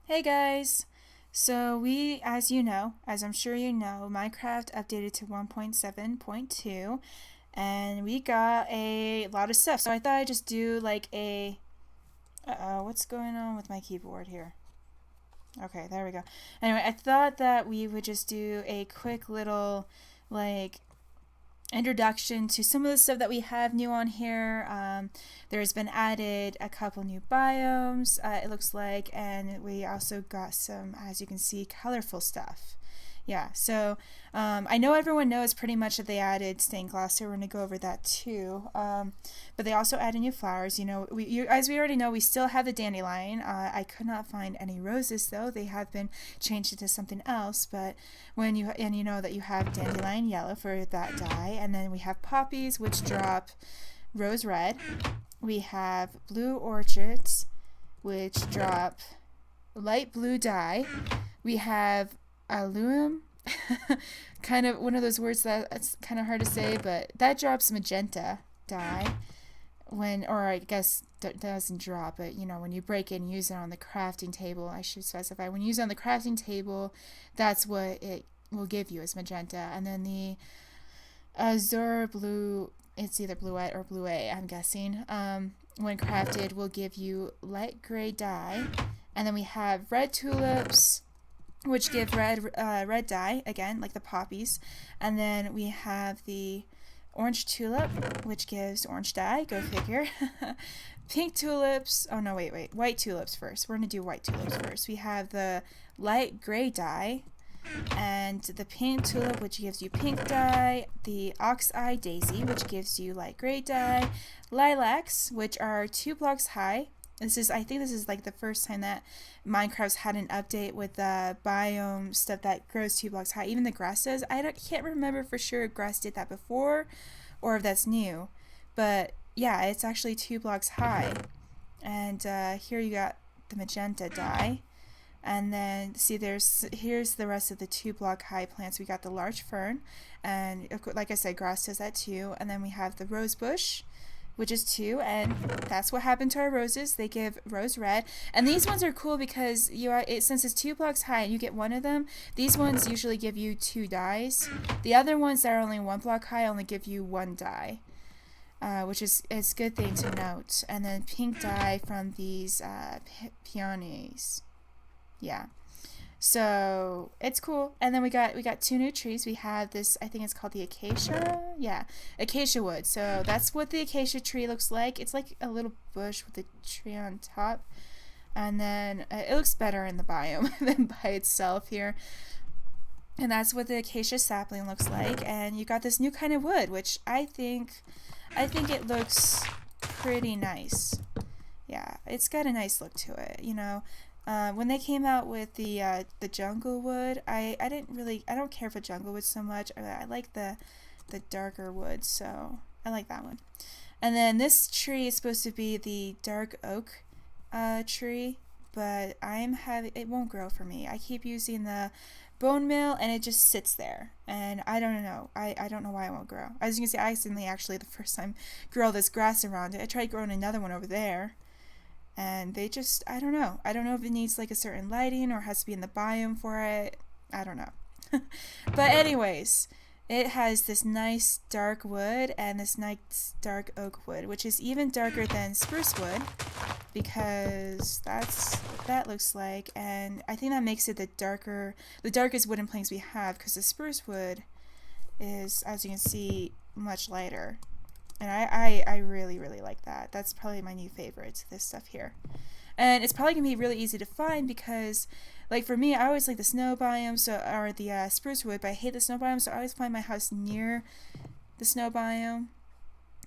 Hey guys! So as you know, as I'm sure you know, Minecraft updated to 1.7.2 and we got a lot of stuff. So I thought I'd just do like what's going on with my keyboard here? Okay, there we go. Anyway, I thought that we would just do a quick little like introduction to some of the stuff that we have new on here. There's been added a couple new biomes, it looks like, and we also got some, as you can see, colorful stuff. Yeah, so I know everyone knows pretty much that they added stained glass, so we're going to go over that too. But they also added new flowers. You know, as we already know, we still have the dandelion. I could not find any roses though. They have been changed into something else. But you know that you have dandelion yellow for that dye, and then we have poppies which drop rose red. We have blue orchids which drop light blue dye. We have alum, kind of one of those words that's kind of hard to say, but that drops magenta dye or I guess doesn't drop it, you know, when you break it and use it on the crafting table. I should specify, when you use it on the crafting table, that's what it will give you as magenta. And then the azure blue, it's either bluette or bluet, I'm guessing, when crafted will give you light gray dye. And then we have red tulips, which give red dye, again, like the poppies. And then we have the orange tulip, which gives orange dye, go figure. Pink tulips, oh no, wait, white tulips first. We're going to do white tulips first. We have the light gray dye, and the pink tulip, which gives you pink dye, the ox eye daisy, which gives you light gray dye, lilacs, which are 2 blocks high. I think this is like the first time that Minecraft's had an update with the biome stuff that grows 2 blocks high. Even the grass does. Can't remember for sure if grass did that before or if that's new. But yeah, it's actually 2 blocks high. And here you got the magenta dye. And then see, here's the rest of the 2 block high plants. We got the large fern, and like I said, grass does that too. And then we have the rose bush, which is 2, and that's what happened to our roses. They give rose red, and these ones are cool because since it's 2 blocks high and you get one of them, these ones usually give you 2 dyes. The other ones that are only 1 block high only give you 1 dye, which is a good thing to note. And then pink dye from these peonies. Yeah. So it's cool. And then we got 2 new trees. We have this, I think it's called the acacia. Yeah, acacia wood. So that's what the acacia tree looks like. It's like a little bush with a tree on top. And then it looks better in the biome than by itself here. And that's what the acacia sapling looks like. And you got this new kind of wood, which I think it looks pretty nice. Yeah, it's got a nice look to it, you know. When they came out with the jungle wood, I don't care for jungle wood so much. I like the darker wood, so I like that one. And then this tree is supposed to be the dark oak tree, but it won't grow for me. I keep using the bone meal and it just sits there, and I don't know. I don't know why it won't grow. As you can see, I accidentally actually the first time grew all this grass around it. I tried growing another one over there, and they just, I don't know if it needs like a certain lighting or has to be in the biome for it. I don't know. But anyways, it has this nice dark wood and this nice dark oak wood, which is even darker than spruce wood, because that's what that looks like. And I think that makes it the darkest wooden planks we have, because the spruce wood is, as you can see, much lighter. And I really, really like that. That's probably my new favorite, this stuff here. And it's probably going to be really easy to find because, like for me, I always like the snow biome, or the spruce wood, but I hate the snow biome, so I always find my house near the snow biome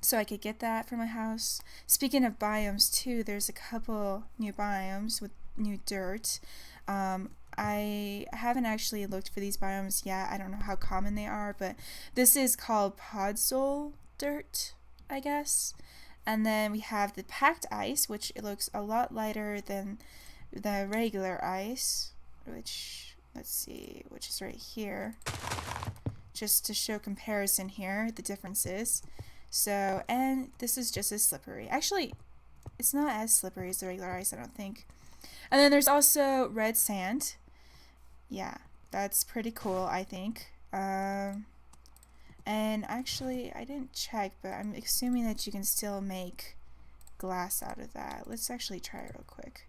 so I could get that for my house. Speaking of biomes too, there's a couple new biomes with new dirt. I haven't actually looked for these biomes yet. I don't know how common they are, but this is called podzol dirt, I guess. And then we have the packed ice, which it looks a lot lighter than the regular ice, which, let's see, which is right here, just to show comparison here, the differences. So, and this is just as slippery. Actually, it's not as slippery as the regular ice, I don't think. And then there's also red sand. Yeah, that's pretty cool, I think. And actually, I didn't check, but I'm assuming that you can still make glass out of that. Let's actually try it real quick.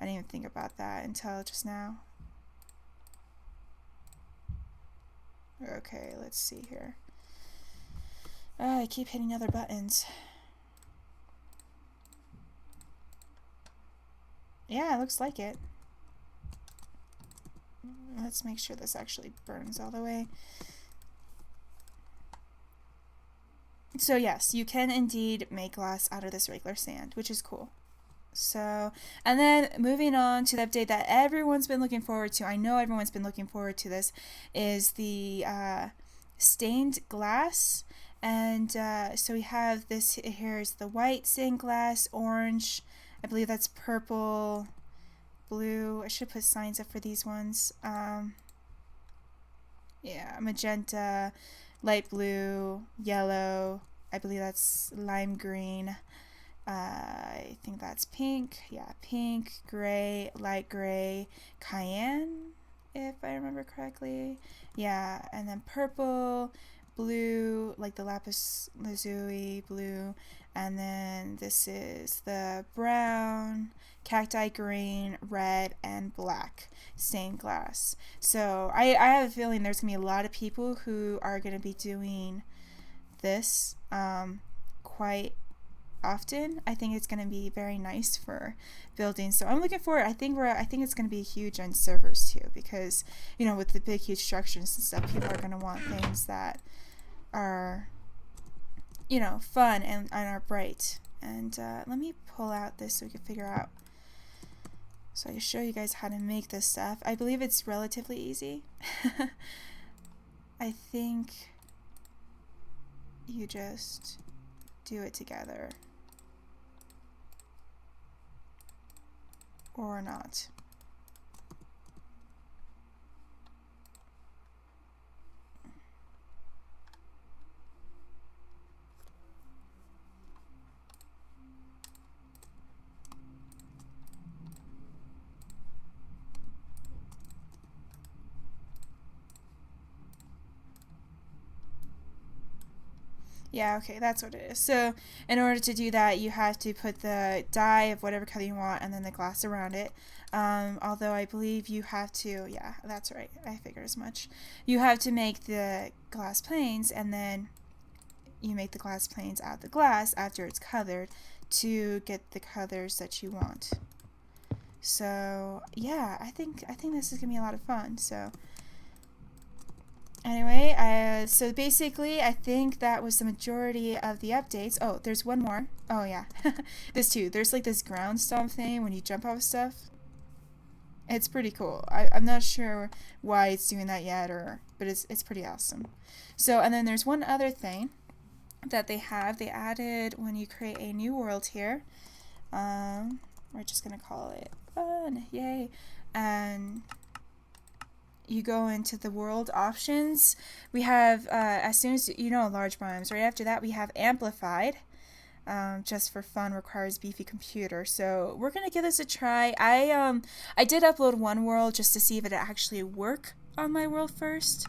I didn't even think about that until just now. Okay, let's see here. I keep hitting other buttons. Yeah, it looks like it. Let's make sure this actually burns all the way. So yes, you can indeed make glass out of this regular sand, which is cool. So, and then moving on to the update that everyone's been looking forward to, I know everyone's been looking forward to this, is the stained glass. And so we have this, here's the white stained glass, orange, I believe that's purple, blue, I should put signs up for these ones, yeah, magenta, light blue, yellow, I believe that's lime green, I think that's pink, yeah, pink, gray, light gray, cayenne, if I remember correctly, yeah, and then purple, blue, like the lapis lazuli blue, and then this is the brown, cacti green, red, and black stained glass. So I have a feeling there's going to be a lot of people who are going to be doing this quite often. I think it's going to be very nice for building. So I'm looking forward. I think it's going to be huge on servers too, because you know, with the big huge structures and stuff, people are going to want things that are, you know, fun and are bright. And let me pull out this so we can figure out, so I can show you guys how to make this stuff. I believe it's relatively easy. I think you just do it together or not. Yeah, okay, that's what it is. So in order to do that, you have to put the dye of whatever color you want and then the glass around it. Although I believe you have to, yeah, that's right, I figured as much. You have to make the glass planes, and then you make the glass planes out of the glass after it's colored to get the colors that you want. So yeah, I think this is gonna be a lot of fun. So anyway, so basically, I think that was the majority of the updates. Oh, there's one more. Oh, yeah. There's two. There's like this ground stomp thing when you jump off stuff. It's pretty cool. I'm not sure why it's doing that yet, but it's pretty awesome. So, and then there's one other thing that they added when you create a new world here. We're just going to call it fun. Yay. And you go into the world options. We have, as soon as you know, large biomes. Right after that, we have amplified. Just for fun, requires beefy computer. So we're gonna give this a try. I did upload one world just to see if it actually work on my world first,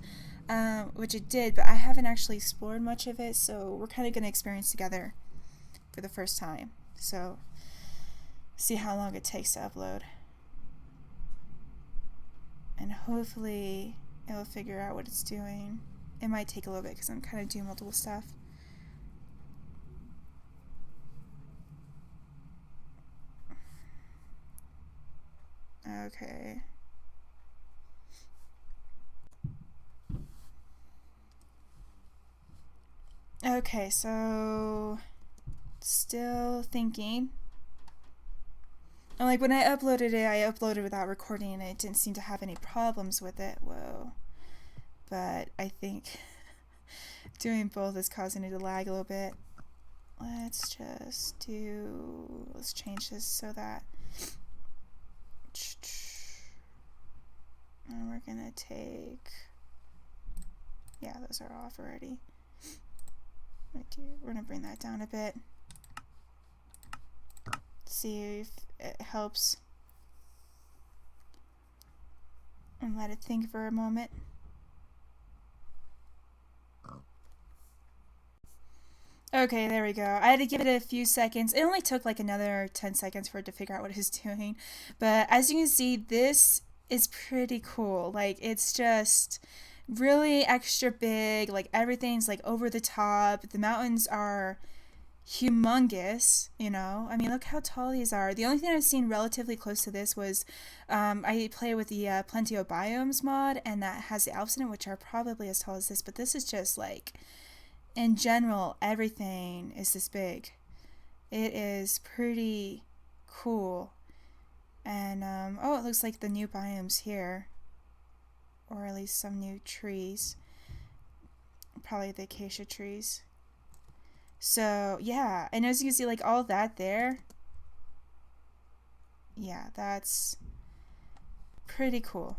which it did, but I haven't actually explored much of it. So we're kind of gonna experience together for the first time. So see how long it takes to upload. And hopefully it'll figure out what it's doing. It might take a little bit because I'm kind of doing multiple stuff. Okay. Okay, so still thinking. And like when I uploaded it, I uploaded without recording and it didn't seem to have any problems with it. Whoa. But I think doing both is causing it to lag a little bit. Let's change this so that, and we're gonna take, yeah, those are off already. We're gonna bring that down a bit. See if it helps. And let it think for a moment. Okay, there we go. I had to give it a few seconds. It only took like another 10 seconds for it to figure out what it was doing. But as you can see, this is pretty cool. Like, it's just really extra big. Like, everything's like over the top. The mountains are humongous, you know. I mean, look how tall these are. The only thing I've seen relatively close to this was I play with the Plentio Biomes mod, and that has the Alps in it, which are probably as tall as this. But this is just like, in general, everything is this big. It is pretty cool. And oh, it looks like the new biomes here, or at least some new trees, probably the acacia trees. So yeah, and as you can see, like all that there, yeah, that's pretty cool.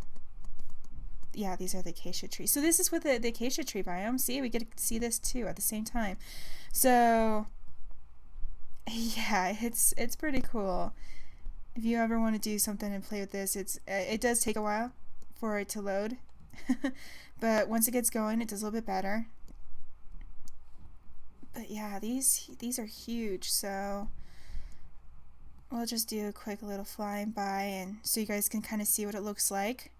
Yeah, these are the acacia trees. So this is with the acacia tree biome. See, we get to see this too at the same time. So yeah, it's pretty cool. If you ever want to do something and play with this, it does take a while for it to load. But once it gets going, it does a little bit better. But yeah, these are huge, so we'll just do a quick little flying by, and so you guys can kind of see what it looks like.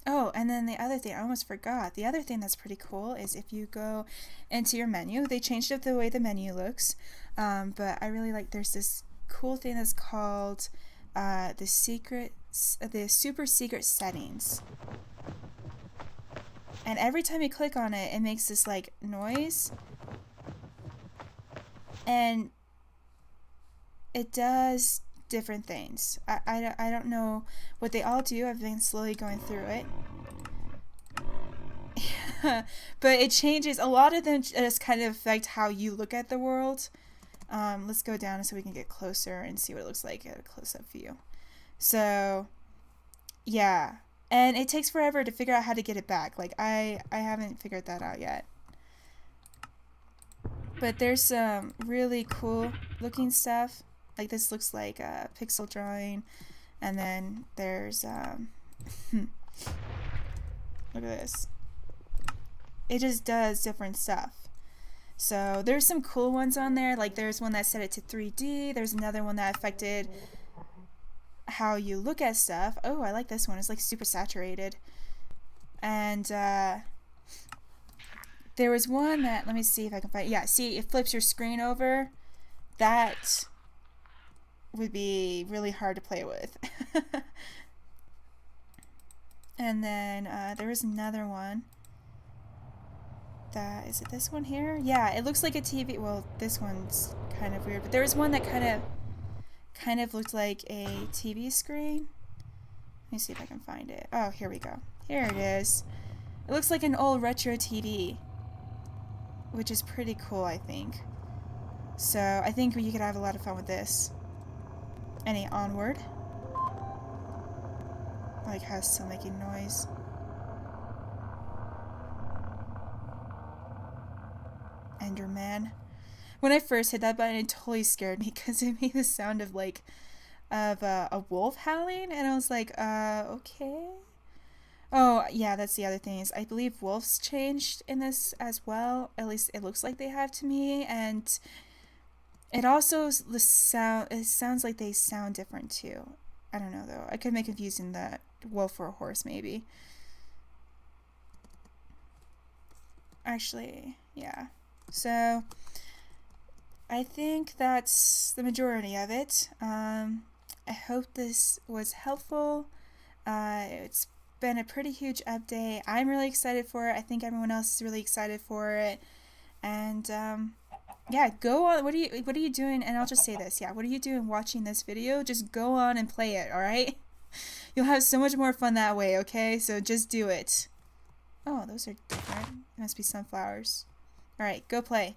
Oh, and then the other thing, I almost forgot. The other thing that's pretty cool is if you go into your menu, they changed up the way the menu looks, but I really like, there's this cool thing that's called the super secret settings. And every time you click on it, it makes this like noise. And it does different things. I don't know what they all do. I've been slowly going through it. But it changes. A lot of them just kind of affect how you look at the world. Let's go down so we can get closer and see what it looks like at a close-up view. So, yeah. And it takes forever to figure out how to get it back. Like, I haven't figured that out yet. But there's some really cool looking stuff. Like, this looks like a pixel drawing. And then there's, look at this. It just does different stuff. So there's some cool ones on there. Like, there's one that set it to 3D. There's another one that affected how you look at stuff. Oh, I like this one. It's like super saturated. And there was one that, let me see if I can find, yeah, see, it flips your screen over. That would be really hard to play with. And then there was another one that, is it this one here? Yeah, it looks like a TV. Well, this one's kind of weird, but there was one that kind of looked like a TV screen. Let me see if I can find it. Oh, here we go. Here it is. It looks like an old retro TV, which is pretty cool, I think. So I think you could have a lot of fun with this. Any onward? Like, how it's still making noise. Enderman. When I first hit that button, it totally scared me because it made the sound of like a wolf howling, and I was like, okay. Oh yeah, that's the other thing, is I believe wolves changed in this as well. At least it looks like they have to me, and it also it sounds like they sound different too. I don't know though. I could be confusing the wolf for a horse maybe. Actually, yeah. So I think that's the majority of it. I hope this was helpful. It's been a pretty huge update. I'm really excited for it. I think everyone else is really excited for it. And yeah, go on. What are you doing? And I'll just say this. Yeah, what are you doing watching this video? Just go on and play it, all right? You'll have so much more fun that way, okay? So just do it. Oh, those are different. It must be sunflowers. All right, go play.